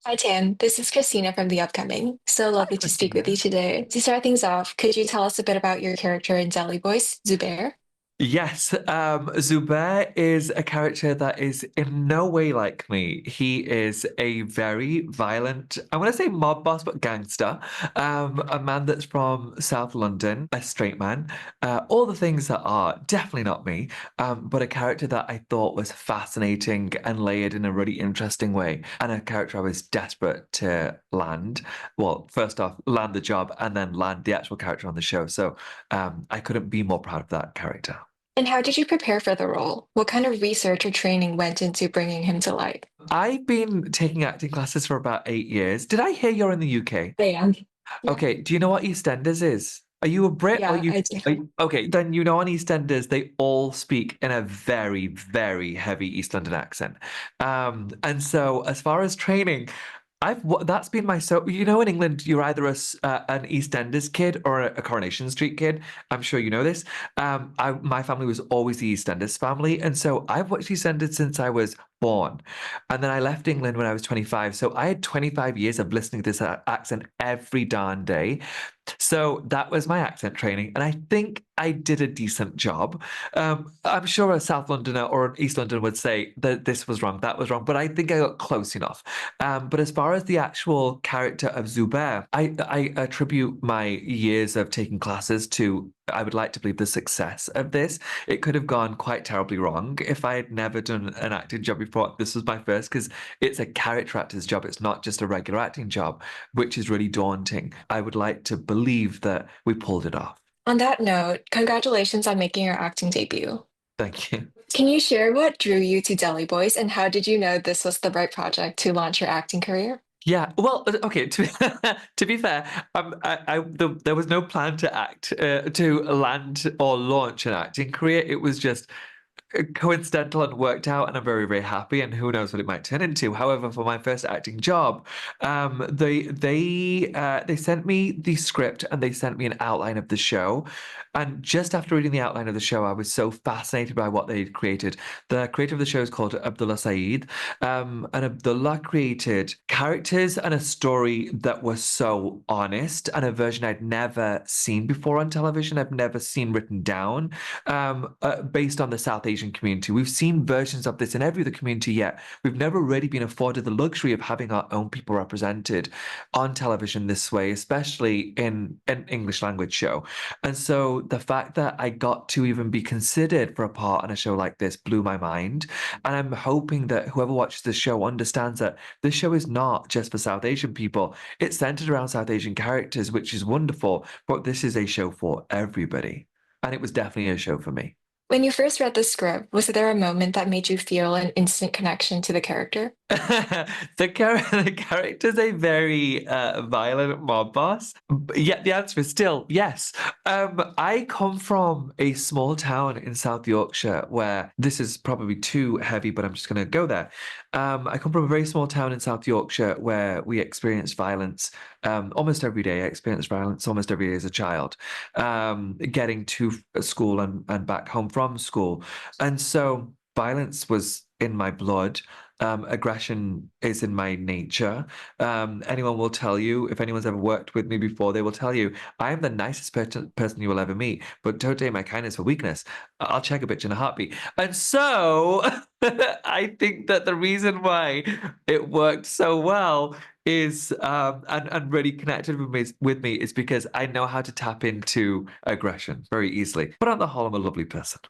Hi, Tim. This is Christina from The Upcoming. So Hi, lovely to speak with you Christina. today. To start things off, could you tell us a bit about your character in Delhi Boys, Zubair? Yes, Zubair is a character that is in no way like me. He is a very violent, I want to say mob boss, but gangster. A man that's from South London, a straight man. All the things that are definitely not me, but a character that I thought was fascinating and layered in a really interesting way, and a character I was desperate to land. Well, first off, land the job and then land the actual character on the show. So I couldn't be more proud of that character. And how did you prepare for the role? What kind of research or training went into bringing him to life? I've been taking acting classes for about 8 years. Did I hear you're in the UK? I am. Yeah. Okay, do you know what EastEnders is? Are you a Brit or Yeah, you? I do. Okay, then you know on EastEnders they all speak in a very, very heavy East London accent. And so as far as training, that's been my so you know in England you're either an EastEnders kid or a Coronation Street kid. I'm sure you know this. My family was always the EastEnders family, and so I've watched EastEnders since I was born, and then I left England when I was 25. So I had 25 years of listening to this accent every darn day. So that was my accent training, and I think I did a decent job. I'm sure a South Londoner or an East Londoner would say that this was wrong, that was wrong, but I think I got close enough. But as far as the actual character of Zubair, I attribute my years of taking classes to, I would like to believe, the success of this. It could have gone quite terribly wrong if I had never done an acting job before. This was my first because it's a character actor's job. It's not just a regular acting job, which is really daunting. I would like to believe that we pulled it off. On that note, congratulations on making your acting debut. Thank you. Can you share what drew you to Delhi Boys and how did you know this was the right project to launch your acting career? Yeah, well, okay. To be fair, there was no plan to act, to land or launch an acting career. It was just coincidental and worked out, and I'm very, very happy. And who knows what it might turn into. However, for my first acting job, they sent me the script and they sent me an outline of the show. And just after reading the outline of the show, I was so fascinated by what they'd created. The creator of the show is called Abdullah Saeed, and Abdullah created characters and a story that was so honest, and a version I'd never seen before on television. I've never seen written down, based on the South Asian community. We've seen versions of this in every other community, yet we've never really been afforded the luxury of having our own people represented on television this way, especially in an English language show. And so the fact that I got to even be considered for a part on a show like this blew my mind. And I'm hoping that whoever watches the show understands that this show is not just for South Asian people. It's centered around South Asian characters, which is wonderful, but this is a show for everybody. And it was definitely a show for me. When you first read the script, was there a moment that made you feel an instant connection to the character? The character's a very violent mob boss. Yet the answer is still yes. I come from a small town in South Yorkshire where this is probably too heavy, but I'm just going to go there. I come from a very small town in South Yorkshire where we experience violence almost every day. I experienced violence almost every day as a child, getting to school and back home from school. And so violence was in my blood. Aggression is in my nature. Anyone will tell you, if anyone's ever worked with me before, they will tell you, I am the nicest person you will ever meet, but don't take my kindness for weakness. I'll check a bitch in a heartbeat. And so I think that the reason why it worked so well is and really connected with me is because I know how to tap into aggression very easily. But on the whole, I'm a lovely person.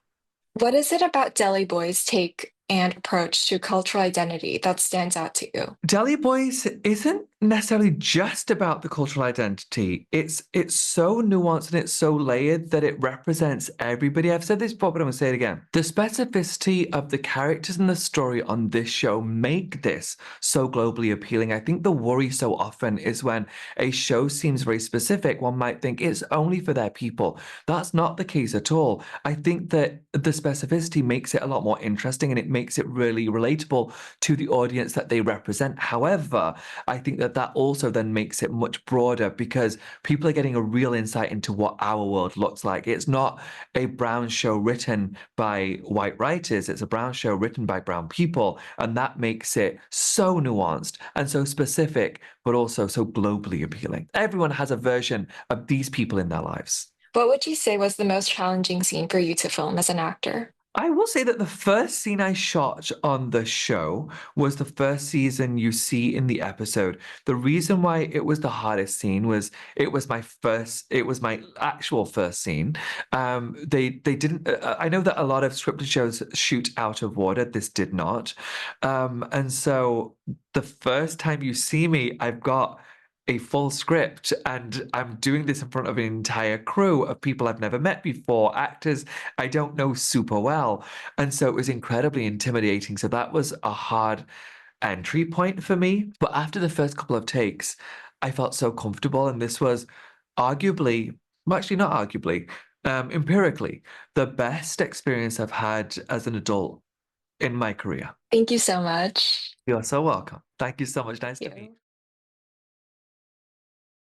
What is it about Delhi Boys' take and approach to cultural identity that stands out to you? Delhi Boys isn't necessarily just about the cultural identity. It's so nuanced and it's so layered that it represents everybody. I've said this before, but I'm gonna say it again. The specificity of the characters and the story on this show make this so globally appealing. I think the worry so often is when a show seems very specific, one might think it's only for their people. That's not the case at all. I think that the specificity makes it a lot more interesting and it makes it really relatable to the audience that they represent. However, I think that that that also then makes it much broader because people are getting a real insight into what our world looks like. It's not a brown show written by white writers, it's a brown show written by brown people. And that makes it so nuanced and so specific, but also so globally appealing. Everyone has a version of these people in their lives. What would you say was the most challenging scene for you to film as an actor? I will say that the first scene I shot on the show was the first season you see in the episode. The reason why it was the hardest scene was it was my actual first scene. They didn't. I know that a lot of scripted shows shoot out of order. This did not, and so the first time you see me, I've got a full script and I'm doing this in front of an entire crew of people I've never met before, actors I don't know super well. And so it was incredibly intimidating. So that was a hard entry point for me. But after the first couple of takes, I felt so comfortable. And this was arguably, well, actually, not arguably, empirically, the best experience I've had as an adult in my career. Thank you so much. You're so welcome. Thank you so much. Nice to Thank meet you. you.